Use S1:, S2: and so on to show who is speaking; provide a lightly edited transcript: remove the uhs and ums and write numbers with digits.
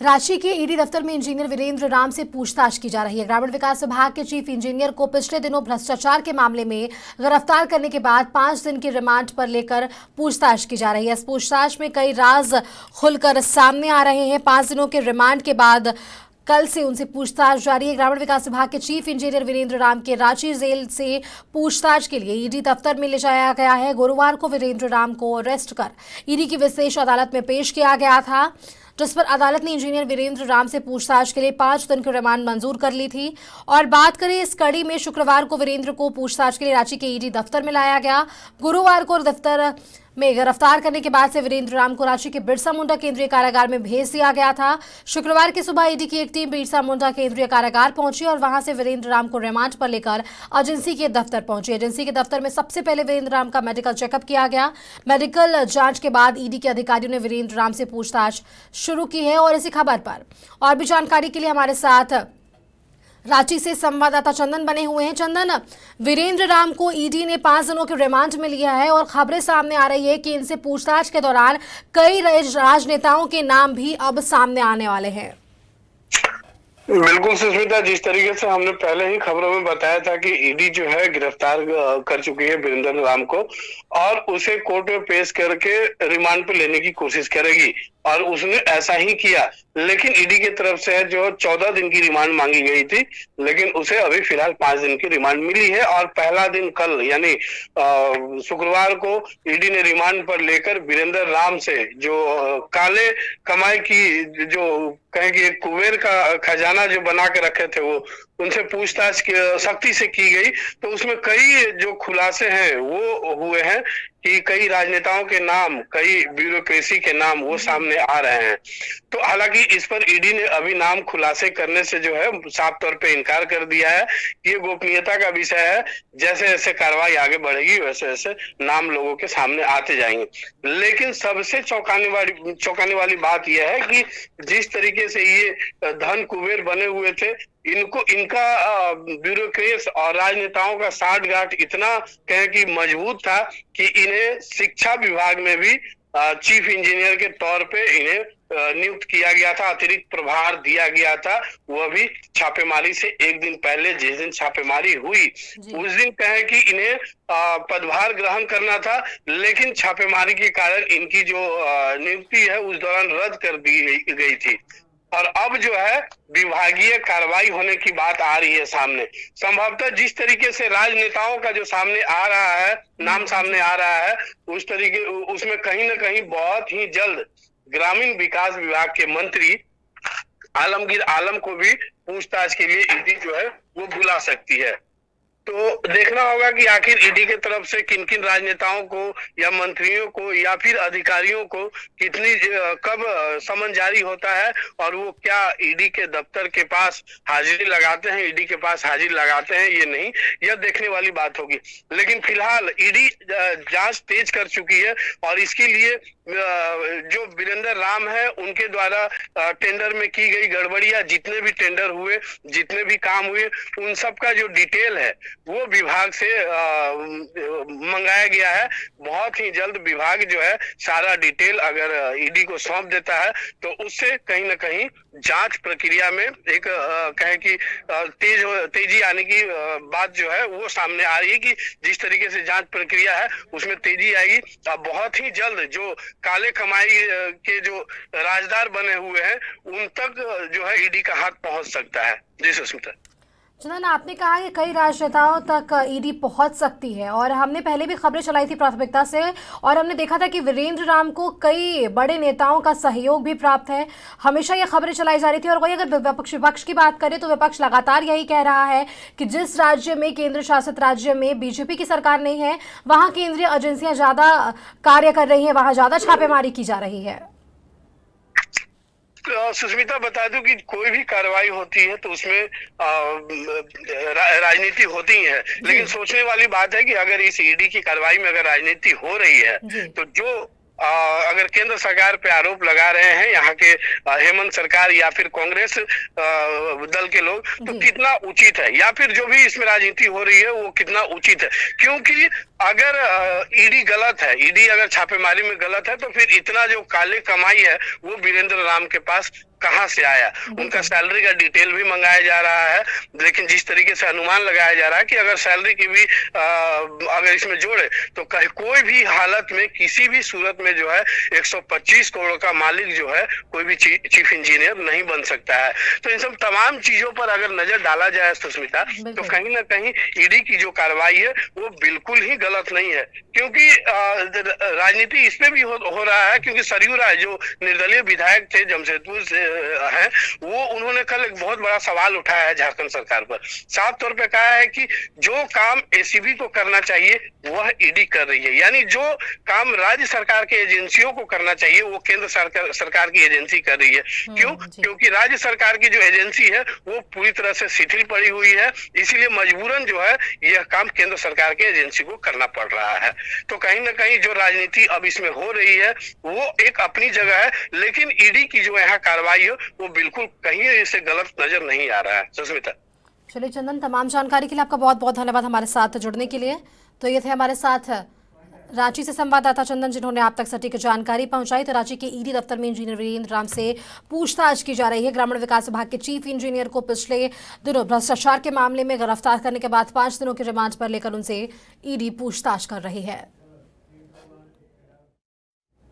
S1: रांची के ईडी दफ्तर में इंजीनियर वीरेंद्र राम से पूछताछ की जा रही है। ग्रामीण विकास विभाग के चीफ इंजीनियर को पिछले दिनों भ्रष्टाचार के मामले में गिरफ्तार करने के बाद 5 दिन की रिमांड पर लेकर पूछताछ की जा रही है। इस पूछताछ में कई राज खुलकर सामने आ रहे हैं। 5 दिनों के रिमांड के बाद कल से उनसे पूछताछ जारी है। ग्रामीण विकास विभाग के चीफ इंजीनियर वीरेंद्र राम के रांची जेल से पूछताछ के लिए ईडी दफ्तर में ले जाया गया है। गुरुवार को वीरेंद्र राम को अरेस्ट कर ईडी की विशेष अदालत में पेश किया गया था, जिस पर अदालत ने इंजीनियर वीरेंद्र राम से पूछताछ के लिए 5 दिन की रिमांड मंजूर कर ली थी। और बात करें इस कड़ी में, शुक्रवार को वीरेंद्र को पूछताछ के लिए रांची के ईडी दफ्तर में लाया गया। गुरुवार को दफ्तर में गिरफ्तार करने के बाद से वीरेंद्र राम को रांची के बिरसा मुंडा केंद्रीय कारागार में भेज दिया गया था। शुक्रवार की सुबह ईडी की एक टीम बिरसा मुंडा केंद्रीय कारागार पहुंची और वहां से वीरेंद्र राम को रिमांड पर लेकर एजेंसी के दफ्तर पहुंची। एजेंसी के दफ्तर में सबसे पहले वीरेंद्र राम का मेडिकल चेकअप किया गया। मेडिकल जांच के बाद ईडी के अधिकारियों ने वीरेंद्र राम से पूछताछ शुरू की है। और इसी खबर पर और भी जानकारी के लिए हमारे साथ रांची से संवाददाता चंदन बने हुए हैं। चंदन, वीरेंद्र राम को ईडी ने 5 दिनों के रिमांड में लिया है और खबरें सामने आ रही है कि इनसे पूछताछ के दौरान कई राजनेताओं के नाम भी अब सामने आने वाले हैं।
S2: बिल्कुल सुष्मिता, जिस तरीके से हमने पहले ही खबरों में बताया था कि ईडी जो है गिरफ्तार कर चुकी है वीरेंद्र राम को और उसे कोर्ट में पेश करके रिमांड पर लेने की कोशिश करेगी, और उसने ऐसा ही किया। लेकिन ईडी की तरफ से जो 14 दिन की रिमांड मांगी गई थी, लेकिन उसे अभी फिलहाल 5 दिन की रिमांड मिली है। और पहला दिन कल यानी शुक्रवार को ईडी ने रिमांड पर लेकर वीरेंद्र राम से जो काले कमाई की जो कहें कि एक कुबेर का खजाना जो बना के रखे थे, वो उनसे पूछताछ सख्ती से की गई। तो उसमें कई जो खुलासे हैं वो हुए हैं कि कई राजनेताओं के नाम, कई ब्यूरोक्रेसी के नाम वो सामने आ रहे हैं। तो हालांकि इस पर ईडी ने अभी नाम खुलासे करने से जो है साफ तौर पे इनकार कर दिया है। ये गोपनीयता का विषय है, जैसे जैसे कार्रवाई आगे बढ़ेगी वैसे वैसे नाम लोगों के सामने आते जाएंगे। लेकिन सबसे चौंकाने वाली बात यह है कि जिस तरीके से ये धन कुबेर बने हुए थे, इनका ब्यूरोक्रेट्स और राजनेताओं का साठगांठ इतना कहें कि मजबूत था कि इन्हें शिक्षा विभाग में भी चीफ इंजीनियर के तौर पे इन्हें नियुक्त किया गया था, अतिरिक्त प्रभार दिया गया था। वह भी छापेमारी से एक दिन पहले, जिस दिन छापेमारी हुई उस दिन कहें कि इन्हें पदभार ग्रहण करना था, लेकिन छापेमारी के कारण इनकी जो नियुक्ति है उस दौरान रद्द कर दी गई थी। और अब जो है विभागीय कार्रवाई होने की बात आ रही है सामने। संभवतः जिस तरीके से राजनेताओं का जो सामने आ रहा है, नाम सामने आ रहा है, उसमें कहीं ना कहीं बहुत ही जल्द ग्रामीण विकास विभाग के मंत्री आलमगीर आलम को भी पूछताछ के लिए ईडी जो है वो बुला सकती है। तो देखना होगा कि आखिर ईडी के तरफ से किन किन राजनेताओं को या मंत्रियों को या फिर अधिकारियों को कब समन जारी होता है और वो क्या ईडी के दफ्तर के पास हाजिरी लगाते हैं, ईडी के पास हाजिरी लगाते हैं, ये नहीं, यह देखने वाली बात होगी। लेकिन फिलहाल ईडी जांच तेज कर चुकी है और इसके लिए जो वीरेंद्र राम है उनके द्वारा टेंडर में की गई गड़बड़ियां, जितने भी टेंडर हुए, जितने भी काम हुए, उन सब का जो डिटेल है वो विभाग से मंगाया गया है। बहुत ही जल्द विभाग जो है सारा डिटेल अगर ईडी को सौंप देता है तो उससे कहीं ना कहीं जांच प्रक्रिया में एक कहें कि तेजी आने की बात जो है वो सामने आ रही है कि जिस तरीके से जांच प्रक्रिया है उसमें तेजी आएगी। बहुत ही जल्द जो काले कमाई के जो राजदार बने हुए हैं उन तक जो है ईडी का हाथ पहुंच सकता है। जी सुष्मिता।
S1: चंदन, आपने कहा कि कई राजनेताओं तक ईडी पहुंच सकती है और हमने पहले भी खबरें चलाई थी प्राथमिकता से, और हमने देखा था कि वीरेंद्र राम को कई बड़े नेताओं का सहयोग भी प्राप्त है। हमेशा ये खबरें चलाई जा रही थी। और वही अगर विपक्ष की बात करें तो विपक्ष लगातार यही कह रहा है कि जिस राज्य में, केंद्र शासित राज्य में बीजेपी की सरकार नहीं है, वहाँ केंद्रीय एजेंसियाँ ज़्यादा कार्य कर रही हैं, वहाँ ज़्यादा छापेमारी की जा रही है।
S2: सुष्मिता, बता दूं कि कोई भी कार्रवाई होती है तो उसमें राजनीति होती ही है, लेकिन सोचने वाली बात है कि अगर इस ईडी की कार्रवाई में अगर राजनीति हो रही है तो जो अगर केंद्र सरकार पे आरोप लगा रहे हैं यहाँ के हेमंत सरकार या फिर कांग्रेस दल के लोग, तो कितना उचित है, या फिर जो भी इसमें राजनीति हो रही है वो कितना उचित है। क्योंकि अगर ईडी गलत है, ईडी अगर छापेमारी में गलत है, तो फिर इतना जो काले कमाई है वो वीरेंद्र राम के पास कहां से आया। उनका सैलरी का डिटेल भी मंगाया जा रहा है, लेकिन जिस तरीके से अनुमान लगाया जा रहा है कि अगर सैलरी की भी अगर इसमें जोड़े तो कोई भी हालत में किसी भी सूरत में जो है 125 करोड़ का मालिक जो है कोई भी चीफ इंजीनियर नहीं बन सकता है। तो इन सब तमाम चीजों पर अगर नजर डाला जाए सुष्मिता, तो कहीं ना कहीं ईडी की जो कार्रवाई है वो बिल्कुल ही गलत नहीं है, क्योंकि राजनीति इसमें भी हो रहा है। क्योंकि सरयू राय जो निर्दलीय विधायक थे जमशेदपुर से हैं, वो उन्होंने कल एक बहुत बड़ा सवाल उठाया है झारखंड सरकार पर। साफ तौर पे कहा है कि जो काम एसीबी को करना चाहिए वह ईडी कर रही है, यानी जो काम राज्य सरकार के एजेंसियों को करना चाहिए वो केंद्र सरकार की एजेंसी कर रही है। क्यों? क्योंकि राज्य सरकार की जो एजेंसी है वो पूरी तरह से शिथिल पड़ी हुई है, इसीलिए मजबूरन जो है यह काम केंद्र सरकार के एजेंसी को करना पड़ रहा है। तो कहीं ना कहीं जो राजनीति अब इसमें हो रही है वो एक अपनी जगह है, लेकिन ईडी की जो यहाँ कार्रवाई है वो बिल्कुल कहीं इसे गलत नजर नहीं आ रहा है। सुष्मिता,
S1: चलिए चंदन, तमाम जानकारी के लिए आपका बहुत बहुत धन्यवाद हमारे साथ जुड़ने के लिए। तो ये थे हमारे साथ रांची से संवाददाता चंदन, जिन्होंने आप तक सटीक जानकारी पहुंचाई। तो रांची के ईडी दफ्तर में इंजीनियर वीरेंद्र राम से पूछताछ की जा रही है। ग्रामीण विकास विभाग के चीफ इंजीनियर को पिछले दिनों भ्रष्टाचार के मामले में गिरफ्तार करने के बाद 5 दिनों के रिमांड पर लेकर उनसे ईडी पूछताछ कर रही है।